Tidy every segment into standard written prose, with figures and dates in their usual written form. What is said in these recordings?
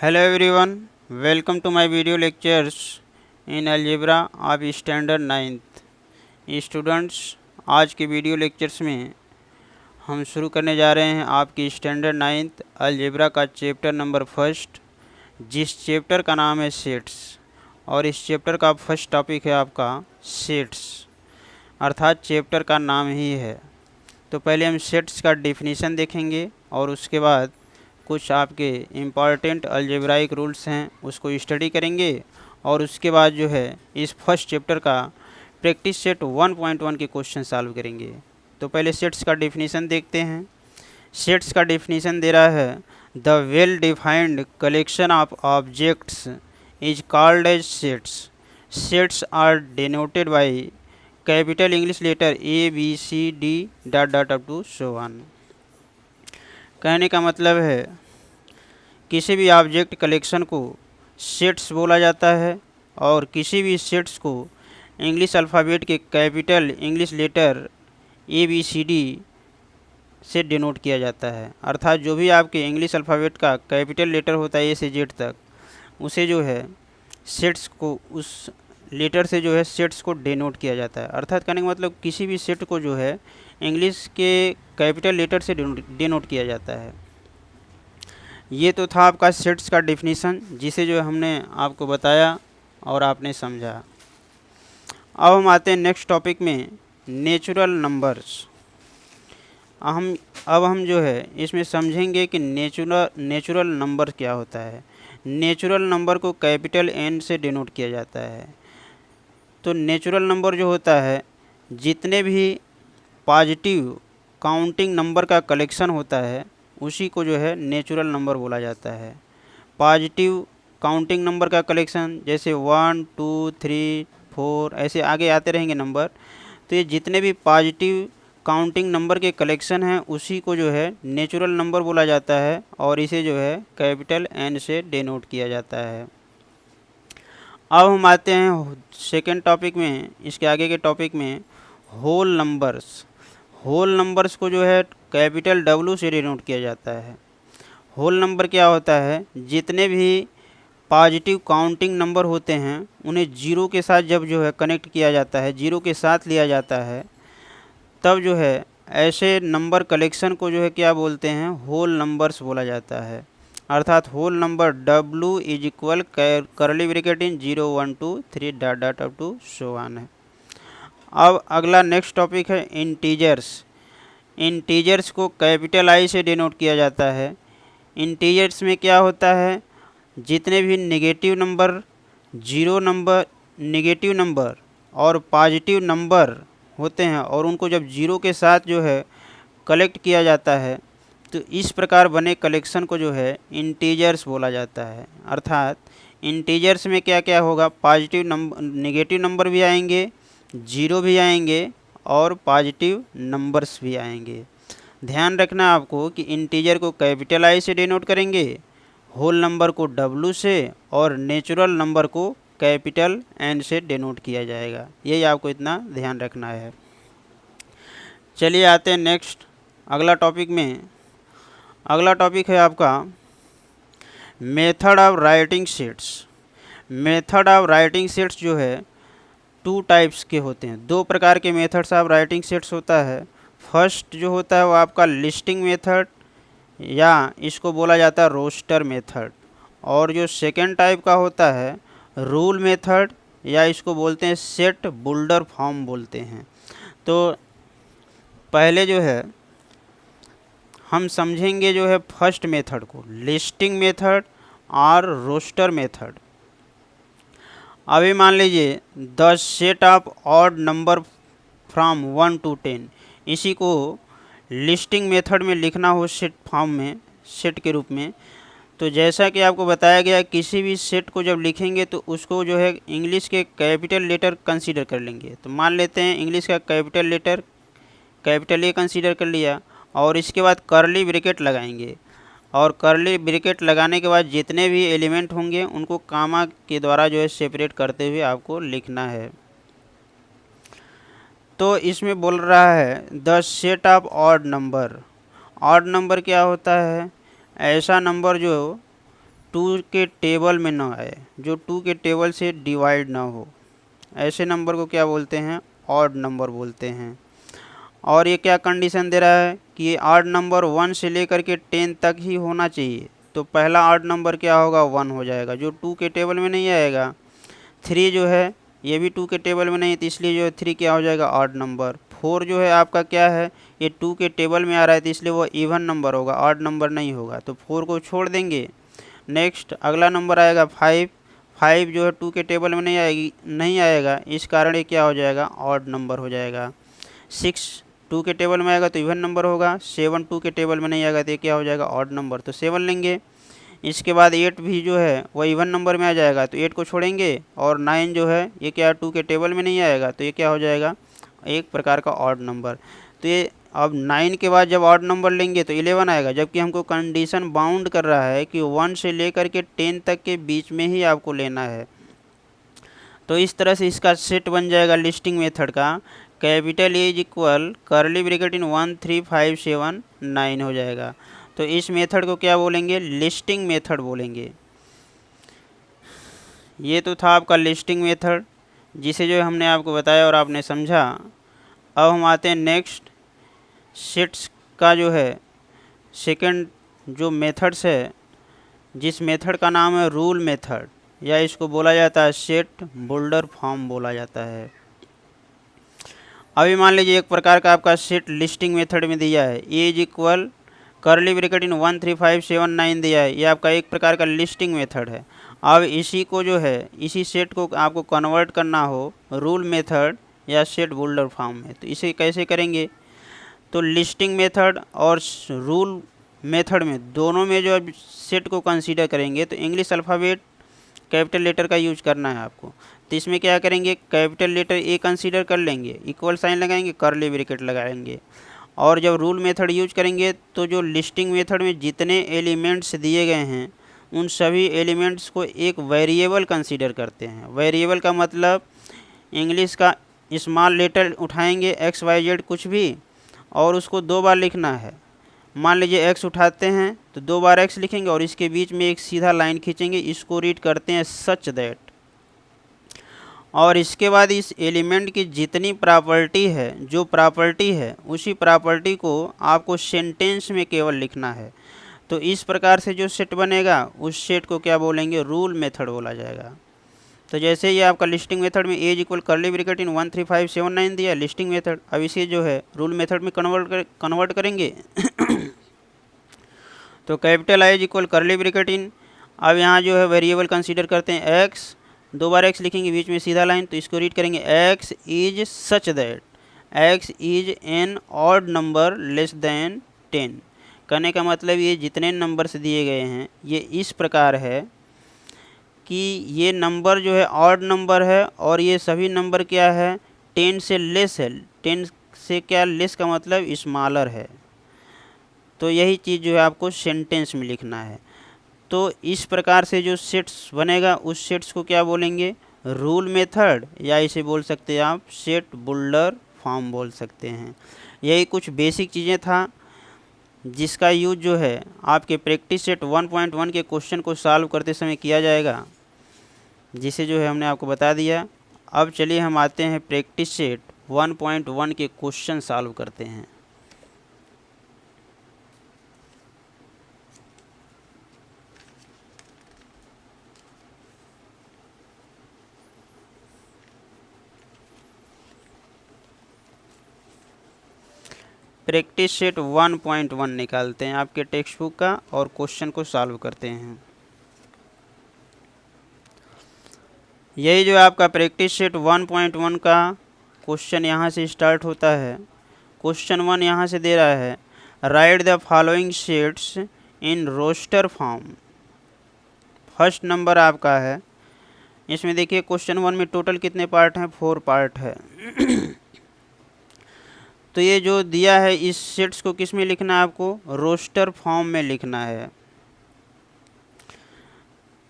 Hello everyone, welcome to my video lectures in algebra of standard ninth. Students, आज के video lectures में हम शुरू करने जा रहे हैं आपकी स्टैंडर्ड नाइन्थ अलजेब्रा का चैप्टर नंबर फर्स्ट, जिस चैप्टर का नाम है सेट्स। और इस चैप्टर का फर्स्ट टॉपिक है आपका सेट्स, अर्थात चैप्टर का नाम ही है। तो पहले हम सेट्स का डेफिनेशन देखेंगे और उसके बाद कुछ आपके इम्पॉर्टेंट अलजेब्राइक रूल्स हैं उसको स्टडी करेंगे, और उसके बाद जो है इस फर्स्ट चैप्टर का प्रैक्टिस सेट 1.1 के क्वेश्चन सॉल्व करेंगे। तो पहले सेट्स का डेफिनेशन देखते हैं। सेट्स का डेफिनेशन दे रहा है, the well defined collection of objects is called as sets. Sets are denoted by capital English letter ABCD up to so on. कहने का मतलब है किसी भी ऑब्जेक्ट कलेक्शन को सेट्स बोला जाता है, और किसी भी सेट्स को इंग्लिश अल्फ़ाबेट के कैपिटल इंग्लिश लेटर ABCD से डिनोट किया जाता है। अर्थात जो भी आपके इंग्लिश अल्फ़ाबेट का कैपिटल लेटर होता है A से Z तक, उसे जो है सेट्स को उस लेटर से जो है सेट्स को डिनोट किया जाता है। अर्थात कहने का मतलब किसी भी सेट को जो है इंग्लिश के कैपिटल लेटर से डिनोट किया जाता है। ये तो था आपका सेट्स का डेफिनेशन, जिसे जो हमने आपको बताया और आपने समझा। अब हम आते हैं नेक्स्ट टॉपिक में, नेचुरल नंबर्स। अब हम जो है इसमें समझेंगे कि नेचुरल नंबर क्या होता है। नेचुरल नंबर को कैपिटल N से डिनोट किया जाता है। तो नेचुरल नंबर जो होता है, जितने भी पॉजिटिव काउंटिंग नंबर का कलेक्शन होता है उसी को जो है नेचुरल नंबर बोला जाता है। पॉजिटिव काउंटिंग नंबर का कलेक्शन जैसे 1 2 3 4 ऐसे आगे आते रहेंगे नंबर। तो ये जितने भी पॉजिटिव काउंटिंग नंबर के कलेक्शन हैं उसी को जो है नेचुरल नंबर बोला जाता है, और इसे जो है कैपिटल N से डिनोट किया जाता है। अब हम आते हैं सेकेंड टॉपिक में, इसके आगे के टॉपिक में, होल नंबर्स। होल नंबर्स को जो है कैपिटल W से डिनोट किया जाता है। होल नंबर क्या होता है, जितने भी पॉजिटिव काउंटिंग नंबर होते हैं उन्हें जीरो के साथ जब जो है कनेक्ट किया जाता है, जीरो के साथ लिया जाता है, तब जो है ऐसे नंबर कलेक्शन को जो है क्या बोलते हैं, होल नंबर्स बोला जाता है। अर्थात whole number W is equal curly bracket in 0 1 2 3 up to so on है। अब अगला नेक्स्ट टॉपिक है इंटीजर्स। इंटीजर्स को कैपिटल I से डिनोट किया जाता है। इंटीजर्स में क्या होता है, जितने भी negative number, zero number, negative number और पॉजिटिव नंबर होते हैं, और उनको जब जीरो के साथ जो है कलेक्ट किया जाता है, तो इस प्रकार बने कलेक्शन को जो है इंटीजर्स बोला जाता है। अर्थात इंटीजर्स में क्या क्या होगा, पॉजिटिव नंबर, नेगेटिव नंबर भी आएंगे, जीरो भी आएंगे और पॉजिटिव नंबर्स भी आएंगे। ध्यान रखना आपको कि इंटीजर को कैपिटल I से डिनोट करेंगे, होल नंबर को W से, और नेचुरल नंबर को कैपिटल N से डिनोट किया जाएगा। यही आपको इतना ध्यान रखना है। चलिए आते हैं नेक्स्ट अगला टॉपिक में। अगला टॉपिक है आपका method of writing sets. Method of writing sets जो है 2 टाइप्स के होते हैं, 2 प्रकार के मेथड्स ऑफ राइटिंग सेट्स होता है। फर्स्ट जो होता है वो आपका लिस्टिंग मेथड, या इसको बोला जाता है रोस्टर मेथड। और जो सेकेंड टाइप का होता है रूल मेथड, या इसको बोलते हैं सेट बुल्डर फॉर्म बोलते हैं। तो पहले जो है हम समझेंगे जो है फर्स्ट मेथड को, लिस्टिंग मेथड और रोस्टर मेथड। अभी मान लीजिए the set of odd number from 1 to 10, इसी को लिस्टिंग मेथड में लिखना हो सेट फॉर्म में, सेट के रूप में। तो जैसा कि आपको बताया गया, किसी भी सेट को जब लिखेंगे तो उसको जो है इंग्लिश के कैपिटल लेटर कंसीडर कर लेंगे। तो मान लेते हैं इंग्लिश का capital letter capital A consider कर लिया, और इसके बाद करली ब्रैकेट लगाएंगे, और करली ब्रैकेट लगाने के बाद जितने भी एलिमेंट होंगे उनको कामा के द्वारा जो है सेपरेट करते हुए आपको लिखना है। तो इसमें बोल रहा है the set of odd number. Odd number क्या होता है, ऐसा नंबर जो टू के टेबल में ना आए, जो टू के टेबल से डिवाइड ना हो, ऐसे नंबर को क्या बोलते हैं? ऑड नंबर बोलते हैं। और ये क्या कंडीशन दे रहा है कि ये ऑड नंबर 1 से लेकर के 10 तक ही होना चाहिए। तो पहला ऑड नंबर क्या होगा? 1 हो जाएगा, जो 2 के टेबल में नहीं आएगा। 3 जो है ये भी 2 के टेबल में नहीं, तो इसलिए जो है 3 क्या हो जाएगा? Odd number. 4 जो है आपका क्या है? ये 2 के टेबल में आ रहा है, तो इसलिए वो इवन नंबर होगा, ऑड नंबर नहीं होगा, तो 4 को छोड़ देंगे। नेक्स्ट अगला नंबर आएगा 5। 5 जो है 2 के टेबल में नहीं आएगा, इस कारण ये क्या हो जाएगा? ऑड नंबर हो जाएगा। 6 2 के टेबल में आएगा तो इवन नंबर होगा। 7 2 के टेबल में नहीं आएगा तो ये क्या हो जाएगा? ऑड नंबर, तो 7 लेंगे। इसके बाद 8 भी जो है वह इवन नंबर में आ जाएगा, तो 8 को छोड़ेंगे। और 9 जो है ये क्या 2 के टेबल में नहीं आएगा, तो ये क्या हो जाएगा? एक प्रकार का ऑड नंबर। तो ये अब 9 के बाद जब ऑड नंबर लेंगे तो 11 आएगा, जबकि हमको कंडीशन बाउंड कर रहा है कि 1 से लेकर के 10 तक के बीच में ही आपको लेना है। तो इस तरह से इसका सेट बन जाएगा लिस्टिंग मेथड का। Capital A is equal curly bracket in 1 3 5 7 9 हो जाएगा। तो इस मेथड को क्या बोलेंगे? लिस्टिंग मेथड बोलेंगे। ये तो था आपका लिस्टिंग मेथड, जिसे जो हमने आपको बताया और आपने समझा। अब हम आते हैं नेक्स्ट सेट्स का जो है सेकंड जो मेथड्स है, जिस मेथड का नाम है रूल मेथड, या इसको बोला जाता है सेट बुल्डर फॉर्म बोला जाता है। अभी मान लीजिए एक प्रकार का आपका सेट लिस्टिंग मेथड में दिया है, A is equal curly bracket in 1 3 5 7 9 दिया है, ये आपका एक प्रकार का लिस्टिंग मेथड है। अब इसी को जो है इसी सेट को आपको कन्वर्ट करना हो रूल मेथड या सेट बुल्डर फॉर्म में, तो इसे कैसे करेंगे? तो लिस्टिंग मेथड और रूल मेथड में दोनों में जो सेट को कंसीडर करेंगे तो इंग्लिश अल्फ़ाबेट कैपिटल लेटर का यूज करना है आपको। तो इसमें क्या करेंगे? कैपिटल लेटर ए कंसीडर कर लेंगे, इक्वल साइन लगाएंगे, कर्ली ब्रैकेट लगाएंगे। और जब रूल मेथड यूज करेंगे तो जो लिस्टिंग मेथड में जितने एलिमेंट्स दिए गए हैं उन सभी एलिमेंट्स को एक वेरिएबल कंसीडर करते हैं। वेरिएबल का मतलब इंग्लिश का स्मॉल लेटर उठाएंगे एक्स वाई जेड कुछ भी, और उसको 2 बार लिखना है। मान लीजिए एक्स उठाते हैं तो 2 बार एक्स लिखेंगे और इसके बीच में एक सीधा लाइन खींचेंगे, इसको रीड करते हैं सच दैट। और इसके बाद इस एलिमेंट की जितनी प्रॉपर्टी है, जो प्रॉपर्टी है उसी प्रॉपर्टी को आपको सेंटेंस में केवल लिखना है। तो इस प्रकार से जो सेट बनेगा उस सेट को क्या बोलेंगे? रूल मेथड बोला जाएगा। तो जैसे ये आपका लिस्टिंग मेथड में as equal curly bracket in 1 3 5 7 9 दिया लिस्टिंग मेथड, अब इसे जो है रूल मेथड में कन्वर्ट करेंगे। तो capital I is equal curly bracket इन, अब यहाँ जो है वेरिएबल कंसीडर करते हैं एक्स, 2 बार एक्स लिखेंगे बीच में सीधा लाइन, तो इसको रीड करेंगे x is such that x is an odd number less than 10। कहने का मतलब ये जितने नंबर्स दिए गए हैं ये इस प्रकार है कि ये नंबर जो है ऑड नंबर है और ये सभी नंबर क्या है? 10 से लेस है। 10 से क्या लेस का मतलब स्मॉलर है। तो यही चीज़ जो है आपको सेंटेंस में लिखना है। तो इस प्रकार से जो सेट्स बनेगा उस सेट्स को क्या बोलेंगे? रूल मेथड, या इसे बोल सकते हैं आप सेट बुल्डर फॉर्म बोल सकते हैं। यही कुछ बेसिक चीज़ें था जिसका यूज जो है आपके प्रैक्टिस सेट 1.1 के क्वेश्चन को सॉल्व करते समय किया जाएगा, जिसे जो है हमने आपको बता दिया। अब चलिए हम आते हैं प्रैक्टिस सेट 1.1 के क्वेश्चन सॉल्व करते हैं। प्रैक्टिस सेट 1.1 निकालते हैं आपके टेक्स्ट बुक का और क्वेश्चन को सॉल्व करते हैं। यही जो आपका प्रैक्टिस सेट 1.1 का क्वेश्चन यहाँ से स्टार्ट होता है। क्वेश्चन 1 यहाँ से दे रहा है write the following sets in roster form. First number आपका है, इसमें देखिए क्वेश्चन 1 में टोटल कितने पार्ट हैं? 4 पार्ट है। तो ये जो दिया है इस सेट्स को किस में लिखना है? आपको रोस्टर फॉर्म में लिखना है।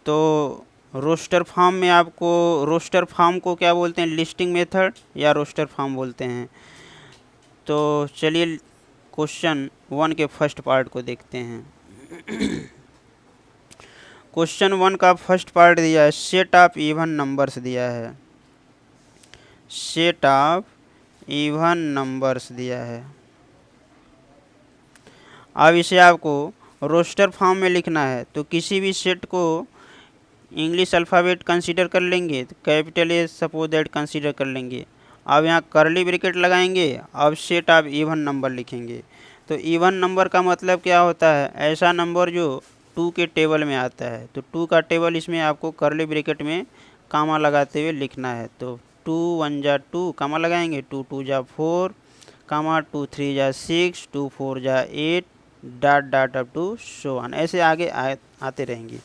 तो रोस्टर फॉर्म में आपको रोस्टर फॉर्म को क्या बोलते हैं? लिस्टिंग मेथड या रोस्टर फॉर्म बोलते हैं। तो चलिए क्वेश्चन 1 के फर्स्ट पार्ट को देखते हैं। क्वेश्चन 1 का फर्स्ट पार्ट दिया है, सेट ऑफ इवन नंबर्स दिया है, सेट ऑफ इवन नंबर्स दिया है। अब इसे आपको रोस्टर फॉर्म में लिखना है, तो किसी भी सेट को इंग्लिश अल्फ़ाबेट कंसीडर कर लेंगे, तो capital A suppose that consider कर लेंगे। अब यहाँ करली ब्रैकेट लगाएंगे, अब सेट ऑफ इवन नंबर लिखेंगे। तो इवन नंबर का मतलब क्या होता है, ऐसा नंबर जो 2 के टेबल में आता है। तो 2 का टेबल इसमें आपको करली ब्रैकेट में कामा लगाते हुए लिखना है। तो 2 1 जा 2 कामा लगाएंगे, 2 2 जा 4 कामा 2 3 जा 6 2 4 जा 8 dot dot up to so on, ऐसे आगे आते रहेंगे।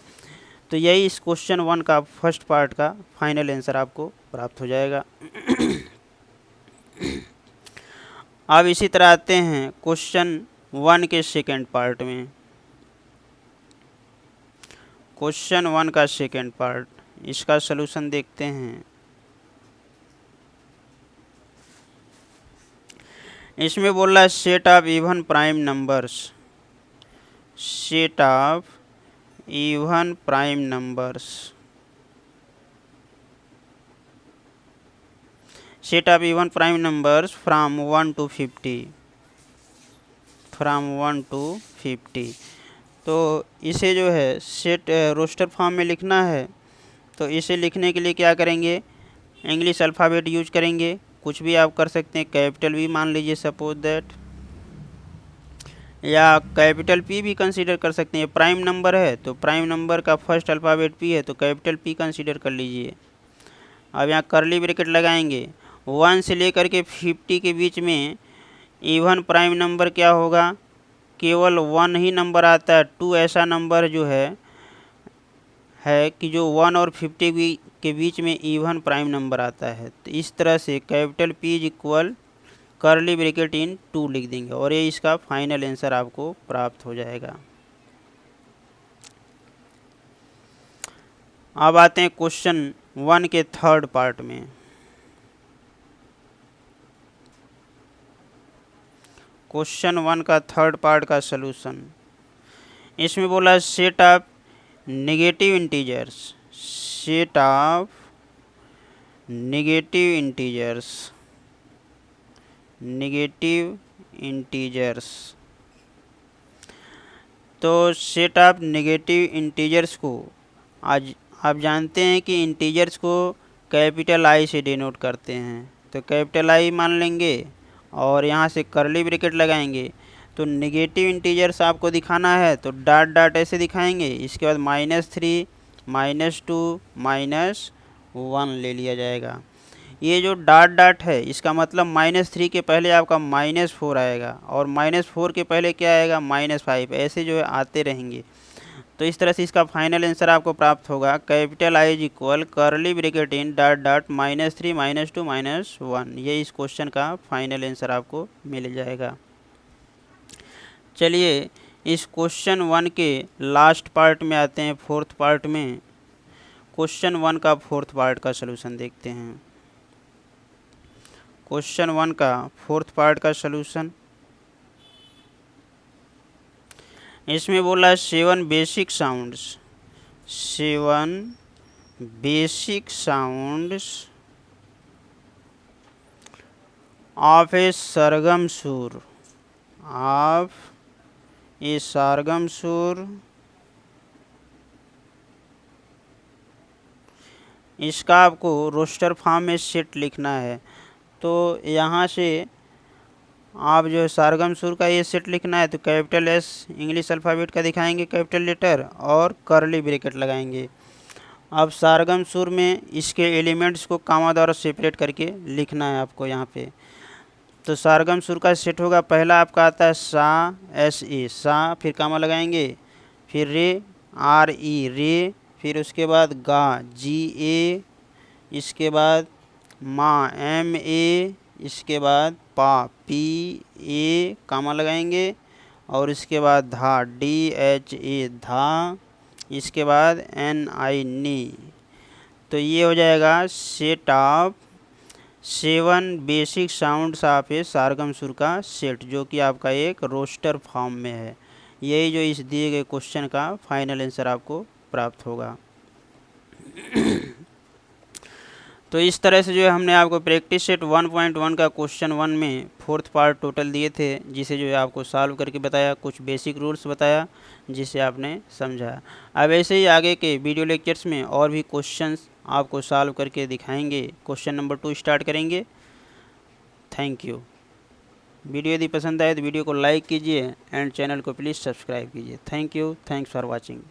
तो यही इस क्वेश्चन 1 का फर्स्ट पार्ट का फाइनल आंसर आपको प्राप्त हो जाएगा। अब इसी तरह आते हैं क्वेश्चन 1 के सेकेंड पार्ट में। क्वेश्चन 1 का सेकेंड पार्ट, इसका सलूशन देखते हैं। इसमें बोल रहा है set of even prime numbers, set of even prime numbers, set of even prime numbers from 1 to 50, from 1 to 50। तो इसे जो है सेट रोस्टर फॉर्म में लिखना है। तो इसे लिखने के लिए क्या करेंगे, इंग्लिश अल्फ़ाबेट यूज करेंगे। कुछ भी आप कर सकते हैं, कैपिटल वी मान लीजिए सपोज दैट, या कैपिटल पी भी कंसीडर कर सकते हैं। प्राइम नंबर है तो प्राइम नंबर का फर्स्ट अल्फ़ाबेट पी है, तो कैपिटल पी कंसीडर कर लीजिए। अब यहाँ करली ब्रैकेट लगाएंगे। 1 से लेकर के 50 के बीच में इवन प्राइम नंबर क्या होगा, केवल 1 ही नंबर आता है। 2 ऐसा नंबर जो है कि जो 1 और 50 के बीच में इवन प्राइम नंबर आता है। तो इस तरह से capital P is equal curly bracket इन 2 लिख देंगे, और ये इसका फाइनल आंसर आपको प्राप्त हो जाएगा। अब आते हैं क्वेश्चन 1 के थर्ड पार्ट में। क्वेश्चन 1 का थर्ड पार्ट का सलूशन, इसमें बोला है set of negative integers, set of negative integers, negative integers. तो सेट ऑफ नेगेटिव इंटीजर्स को आज आप जानते हैं कि इंटीजर्स को कैपिटल आई से डिनोट करते हैं। तो कैपिटल आई मान लेंगे और यहाँ से करली ब्रैकेट लगाएंगे। तो नेगेटिव इंटीजर्स आपको दिखाना है तो डॉट डॉट ऐसे दिखाएंगे, इसके बाद -3 -2 -1 ले लिया जाएगा। ये जो डॉट डॉट है इसका मतलब -3 के पहले आपका -4 आएगा, और -4 के पहले क्या आएगा, -5, ऐसे जो है आते रहेंगे। तो इस तरह से इसका फाइनल आंसर आपको प्राप्त होगा capital I is equal curly bracket in dot dot -3 -2 -1। ये इस क्वेश्चन का फाइनल आंसर आपको मिल जाएगा। चलिए इस क्वेश्चन 1 के लास्ट पार्ट में आते हैं, फोर्थ पार्ट में। क्वेश्चन 1 का फोर्थ पार्ट का सलूशन देखते हैं। क्वेश्चन 1 का फोर्थ पार्ट का सलूशन, इसमें बोला है 7 basic sounds, 7 basic sounds of a sargam sur, of a sargam सुर। इसका आपको रोस्टर फॉर्म में सेट लिखना है। तो यहाँ से आप जो है सरगम सुर का ये सेट लिखना है, तो कैपिटल एस इंग्लिश अल्फ़ाबेट का दिखाएंगे कैपिटल लेटर और करली ब्रैकेट लगाएंगे। अब सरगम सुर में इसके एलिमेंट्स को कामा द्वारा सेपरेट करके लिखना है आपको यहाँ पे। तो सरगम सुर का सेट होगा, पहला आपका आता है सा, SE सा, फिर कामा लगाएंगे, फिर रे RE रे, फिर उसके बाद गा GA, इसके बाद माँ MA, इसके बाद पा PA कामा लगाएंगे, और इसके बाद धा DHA धा, इसके बाद NI नी। तो ये हो जाएगा set of 7 basic sounds of a sargam sur का सेट, जो कि आपका एक रोस्टर फॉर्म में है। यही जो इस दिए गए क्वेश्चन का फाइनल आंसर आपको प्राप्त होगा। तो इस तरह से जो है हमने आपको प्रैक्टिस सेट 1.1 का क्वेश्चन 1 में 4th पार्ट टोटल दिए थे, जिसे जो है आपको सॉल्व करके बताया, कुछ बेसिक रूल्स बताया जिसे आपने समझा। अब ऐसे ही आगे के वीडियो लेक्चर्स में और भी क्वेश्चंस आपको सॉल्व करके दिखाएंगे। क्वेश्चन नंबर 2 स्टार्ट करेंगे। Thank you. वीडियो यदि पसंद आए तो वीडियो को लाइक कीजिए एंड चैनल को प्लीज़ सब्सक्राइब कीजिए। Thank you. Thanks for watching.